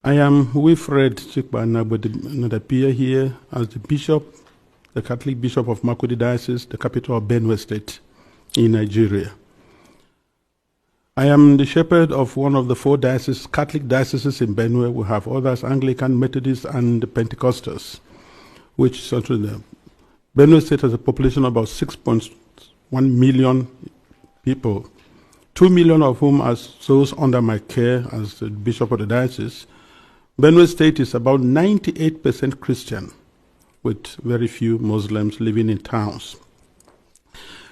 I am Wilfred Anagbe, and I appear here as the Bishop, the Catholic Bishop of Makurdi Diocese, the capital of Benue State in Nigeria. I am the shepherd of one of the 4 dioceses, Catholic dioceses in Benue. We have others, Anglican, Methodist, and Pentecostals, which certainly Benue State has a population of about 6.1 million people, 2 million of whom are those under my care as the Bishop of the Diocese. Benue State is about 98% Christian, with very few Muslims living in towns.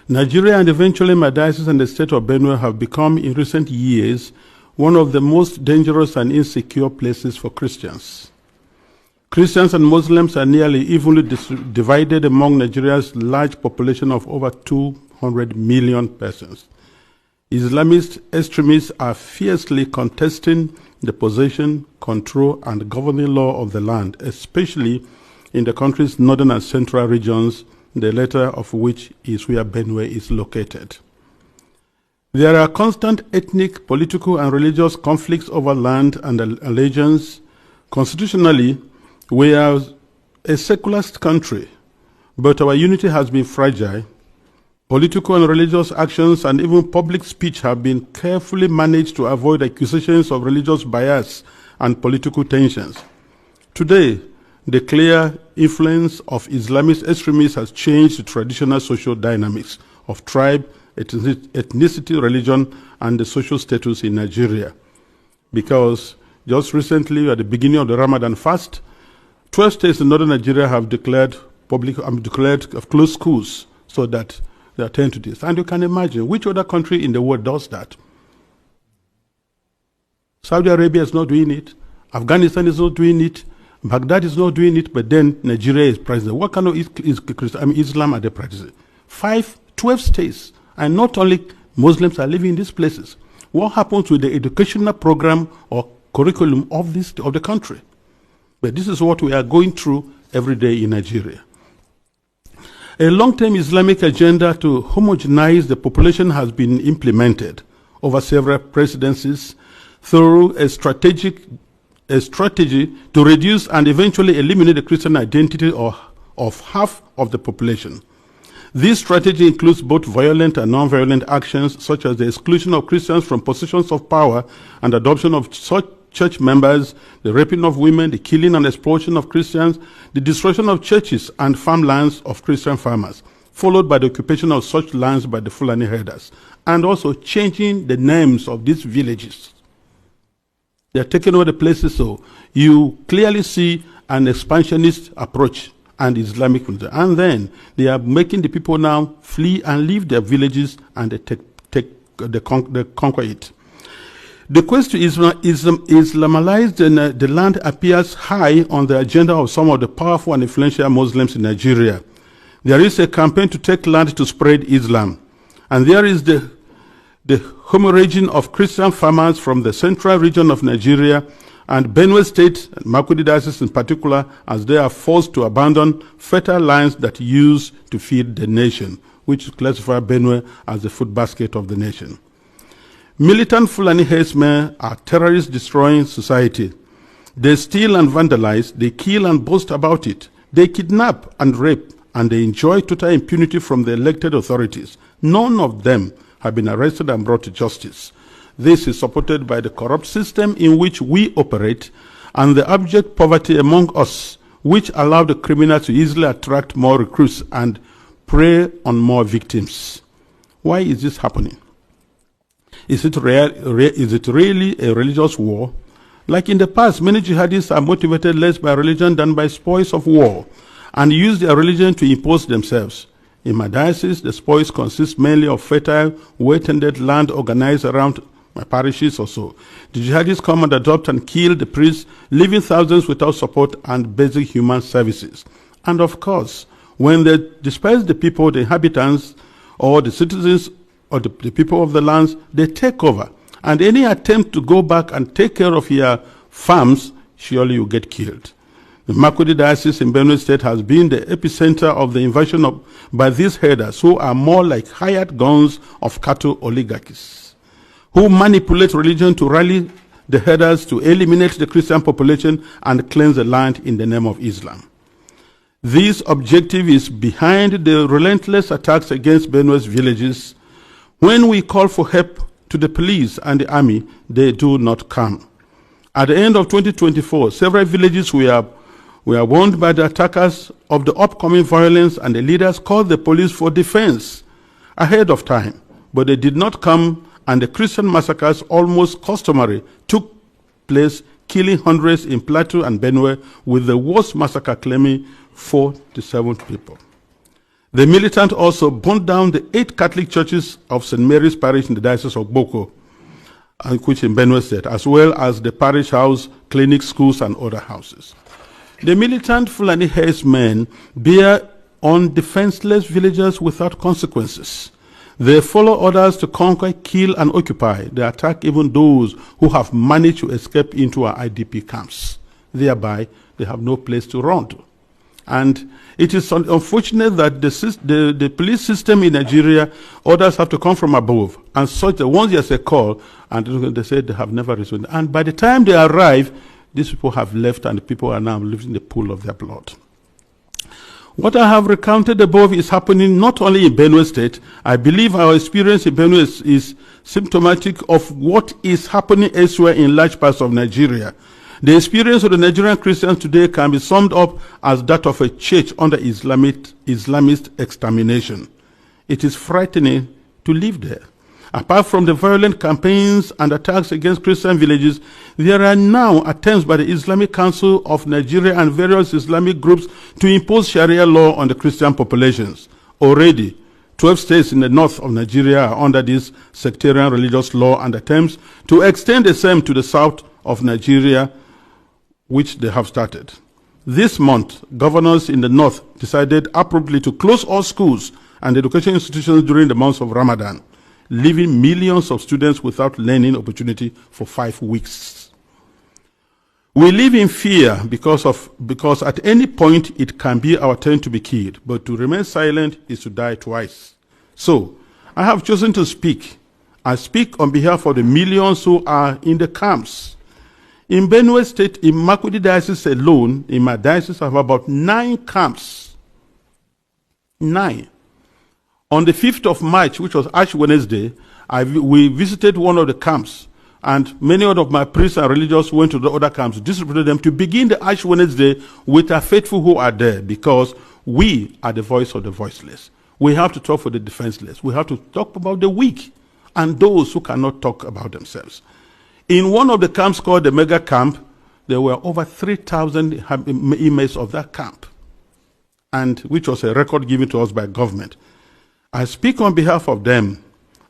Nigeria and eventually my diocese and the state of Benue have become, in recent years, one of the most dangerous and insecure places for Christians. Christians and Muslims are nearly evenly divided among Nigeria's large population of over 200 million persons. Islamist extremists are fiercely contesting the possession, control, and governing law of the land, especially in the country's northern and central regions, the latter of which is where Benue is located. There are constant ethnic, political, and religious conflicts over land and allegiance. Constitutionally, we are a secularist country, but our unity has been fragile. Political and religious actions and even public speech have been carefully managed to avoid accusations of religious bias and political tensions. Today, the clear influence of Islamist extremists has changed the traditional social dynamics of tribe, ethnicity, religion, and the social status in Nigeria. Because just recently, at the beginning of the Ramadan fast, 12 states in northern Nigeria have declared closed schools so that they attend to this. And you can imagine, which other country in the world does that? Saudi Arabia is not doing it. Afghanistan is not doing it. Baghdad is not doing it, but then Nigeria is practicing. What kind of Islam are they practicing? 12 states, and not only Muslims are living in these places. What happens with the educational program or curriculum of the country? But this is what we are going through every day in Nigeria. A long-term Islamic agenda to homogenize the population has been implemented over several presidencies through a strategy to reduce and eventually eliminate the Christian identity of half of the population. This strategy includes both violent and non-violent actions, such as the exclusion of Christians from positions of power and adoption of such church members, the raping of women, the killing and exploitation of Christians, the destruction of churches and farmlands of Christian farmers, followed by the occupation of such lands by the Fulani herders, and also changing the names of these villages. They are taking over the places, so you clearly see an expansionist approach and Islamic, and then they are making the people now flee and leave their villages, and they conquer it. The quest to Islamalize the land appears high on the agenda of some of the powerful and influential Muslims in Nigeria. There is a campaign to take land to spread Islam, and there is the hemorrhaging of Christian farmers from the central region of Nigeria and Benue State, and Makurdi Diocese in particular, as they are forced to abandon fertile lands that use to feed the nation, which classify Benue as the food basket of the nation. Militant Fulani herdsmen are terrorists destroying society. They steal and vandalize, they kill and boast about it. They kidnap and rape, and they enjoy total impunity from the elected authorities. None of them have been arrested and brought to justice. This is supported by the corrupt system in which we operate and the abject poverty among us, which allow the criminals to easily attract more recruits and prey on more victims. Why is this happening? Is it really a religious war? Like in the past, many jihadists are motivated less by religion than by spoils of war and use their religion to impose themselves. In my diocese, the spoils consist mainly of fertile, well-tended land organized around my parishes or so. The jihadists come and adopt and kill the priests, leaving thousands without support and basic human services. And of course, when they disperse the people, the inhabitants, or the citizens, or the people of the lands, they take over. And any attempt to go back and take care of your farms, surely you get killed. The Makurdi Diocese in Benue State has been the epicenter of the invasion by these herders, who are more like hired guns of cattle oligarchies, who manipulate religion to rally the headers to eliminate the Christian population and cleanse the land in the name of Islam. This objective is behind the relentless attacks against Benue's villages. When we call for help to the police and the army, they do not come. At the end of 2024, several villages were warned by the attackers of the upcoming violence, and the leaders called the police for defense ahead of time, but they did not come, and the Christian massacres, almost customary, took place, killing hundreds in Plateau and Benue, with the worst massacre claiming 47 people. The militant also burned down the 8 Catholic churches of St. Mary's Parish in the Diocese of Boko, which in Benue State, as well as the parish house, clinics, schools, and other houses. The militant Fulani herdsmen bear on defenseless villagers without consequences. They follow orders to conquer, kill, and occupy. They attack even those who have managed to escape into our IDP camps. Thereby, they have no place to run to. And it is unfortunate that the police system in Nigeria, orders have to come from above. And such that once there's a call, and they say they have never responded. And by the time they arrive, these people have left, and the people are now living in the pool of their blood. What I have recounted above is happening not only in Benue State. I believe our experience in Benue is symptomatic of what is happening elsewhere in large parts of Nigeria. The experience of the Nigerian Christians today can be summed up as that of a church under Islamist extermination. It is frightening to live there. Apart from the violent campaigns and attacks against Christian villages, there are now attempts by the Islamic Council of Nigeria and various Islamic groups to impose Sharia law on the Christian populations. Already, 12 states in the north of Nigeria are under this sectarian religious law, and attempts to extend the same to the south of Nigeria, which they have started. This month, governors in the north decided appropriately to close all schools and education institutions during the months of Ramadan, leaving millions of students without learning opportunity for 5 weeks. We live in fear because at any point it can be our turn to be killed, but to remain silent is to die twice. So, I have chosen to speak. I speak on behalf of the millions who are in the camps. In Benue State, in Makurdi Diocese alone, in my diocese, I have about 9 camps. 9. On the 5th of March, which was Ash Wednesday, we visited one of the camps, and many of my priests and religious went to the other camps, distributed them to begin the Ash Wednesday with our faithful who are there, because we are the voice of the voiceless. We have to talk for the defenseless. We have to talk about the weak and those who cannot talk about themselves. In one of the camps called the Mega Camp, there were over 3,000 inmates of that camp, and which was a record given to us by government. I speak on behalf of them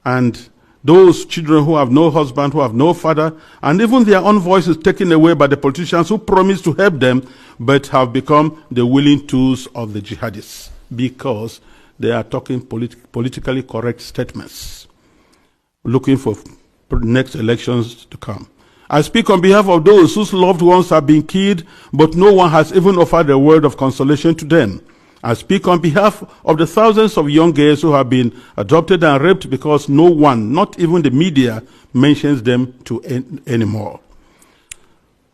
and those children who have no husband, who have no father, and even their own voices taken away by the politicians who promised to help them, but have become the willing tools of the jihadists because they are talking politically correct statements, looking for next elections to come. I speak on behalf of those whose loved ones have been killed, but no one has even offered a word of consolation to them. I speak on behalf of the thousands of young girls who have been adopted and raped because no one, not even the media, mentions them anymore.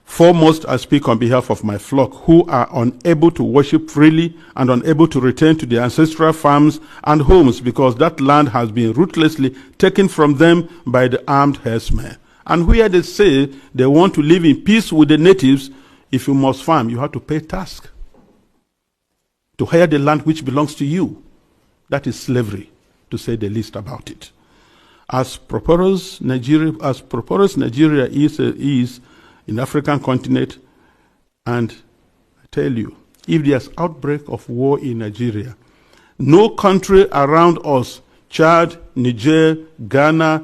Foremost, I speak on behalf of my flock who are unable to worship freely and unable to return to their ancestral farms and homes because that land has been ruthlessly taken from them by the armed herdsmen. And where they say they want to live in peace with the natives, if you must farm, you have to pay tax to hire the land which belongs to you. That is slavery, to say the least about it. As prosperous Nigeria is in the African continent, and I tell you, if there's outbreak of war in Nigeria, no country around us, Chad, Niger, Ghana,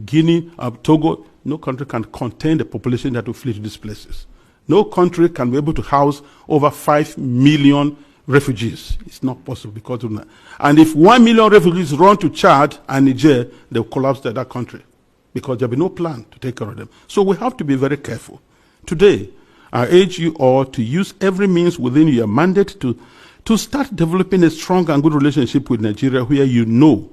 Guinea, Togo, no country can contain the population that will flee to these places. No country can be able to house over 5 million refugees. It's not possible because of that. And if 1 million refugees run to Chad and Niger, they'll collapse that country because there'll be no plan to take care of them. So we have to be very careful. Today, I urge you all to use every means within your mandate to start developing a strong and good relationship with Nigeria, where you know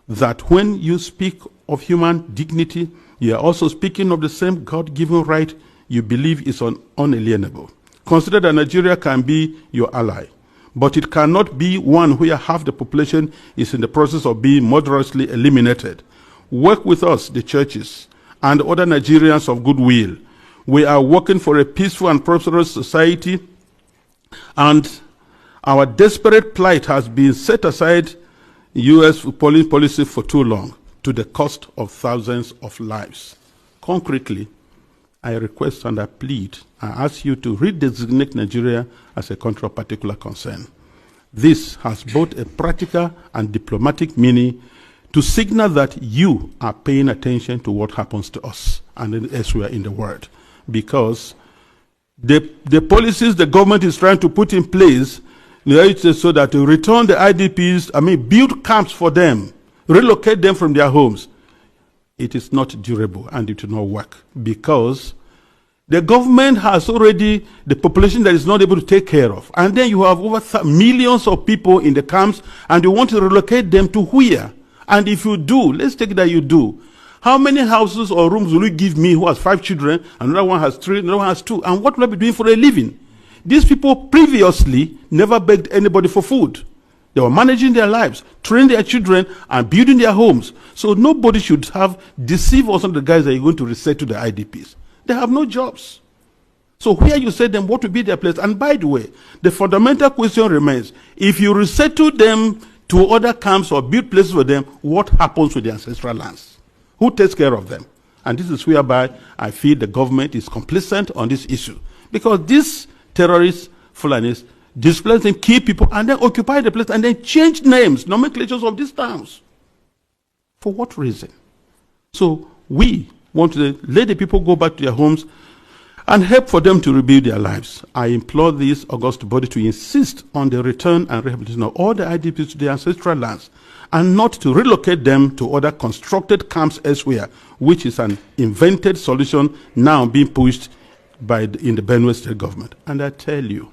that when you speak of human dignity, You are also speaking of the same God-given right you believe is unalienable. Consider that Nigeria can be your ally, but it cannot be one where half the population is in the process of being murderously eliminated. Work with us, the churches, and other Nigerians of goodwill. We are working for a peaceful and prosperous society, and our desperate plight has been set aside U.S. foreign policy for too long, to the cost of thousands of lives. Concretely, I request and I plead, I ask you to redesignate Nigeria as a country of particular concern. This has both a practical and diplomatic meaning to signal that you are paying attention to what happens to us and elsewhere in the world. Because the policies the government is trying to put in place, so that to return the IDPs, build camps for them, relocate them from their homes, it is not durable and it will not work, because the government has already the population that is not able to take care of. And then you have over millions of people in the camps, and you want to relocate them to where? And if you do, let's take that you do. How many houses or rooms will you give me who has 5 children, another one has 3, another one has 2, and what will I be doing for a living? These people previously never begged anybody for food. They were managing their lives, training their children, and building their homes. So nobody should have deceived us on the guys that you're going to resettle the IDPs. They have no jobs. So where you say them, what will be their place? And by the way, the fundamental question remains, if you resettle them to other camps or build places for them, what happens with the ancestral lands? Who takes care of them? And this is whereby I feel the government is complicit on this issue. Because these terrorists, Fulanis, displace them, kill people, and then occupy the place, and then change names, nomenclatures of these towns. For what reason? So we want to let the people go back to their homes and help for them to rebuild their lives. I implore this august body to insist on the return and rehabilitation of all the IDPs to their ancestral lands, and not to relocate them to other constructed camps elsewhere, which is an invented solution now being pushed in the Benue State government. And I tell you,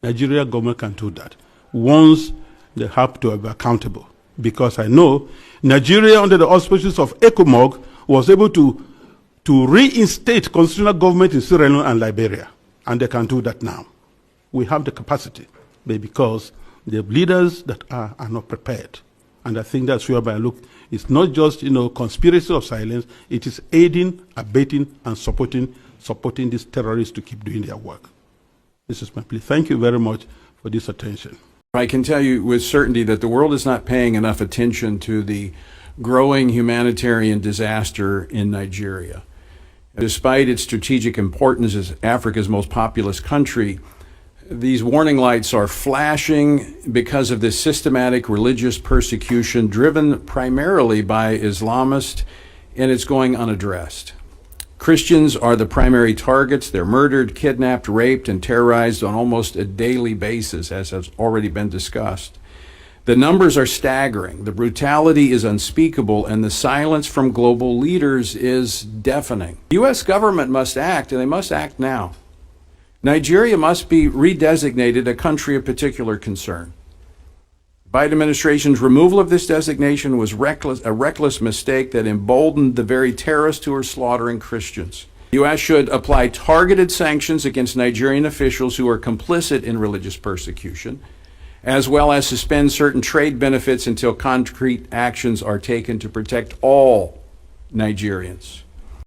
Nigeria government can do that once they have to be accountable. Because I know Nigeria, under the auspices of ECOMOG, was able to reinstate constitutional government in Sierra Leone and Liberia. And they can do that now. We have the capacity, but because the leaders that are not prepared. And I think that's whereby I look, it's not just, conspiracy of silence, it is aiding, abetting, and supporting these terrorists to keep doing their work. This is my plea. Thank you very much for this attention. I can tell you with certainty that the world is not paying enough attention to the growing humanitarian disaster in Nigeria. Despite its strategic importance as Africa's most populous country, these warning lights are flashing because of this systematic religious persecution driven primarily by Islamists, and it's going unaddressed. Christians are the primary targets. They're murdered, kidnapped, raped, and terrorized on almost a daily basis, as has already been discussed. The numbers are staggering. The brutality is unspeakable, and the silence from global leaders is deafening. The U.S. government must act, and they must act now. Nigeria must be redesignated a country of particular concern. Biden administration's removal of this designation was a reckless mistake that emboldened the very terrorists who are slaughtering Christians. The U.S. should apply targeted sanctions against Nigerian officials who are complicit in religious persecution, as well as suspend certain trade benefits until concrete actions are taken to protect all Nigerians.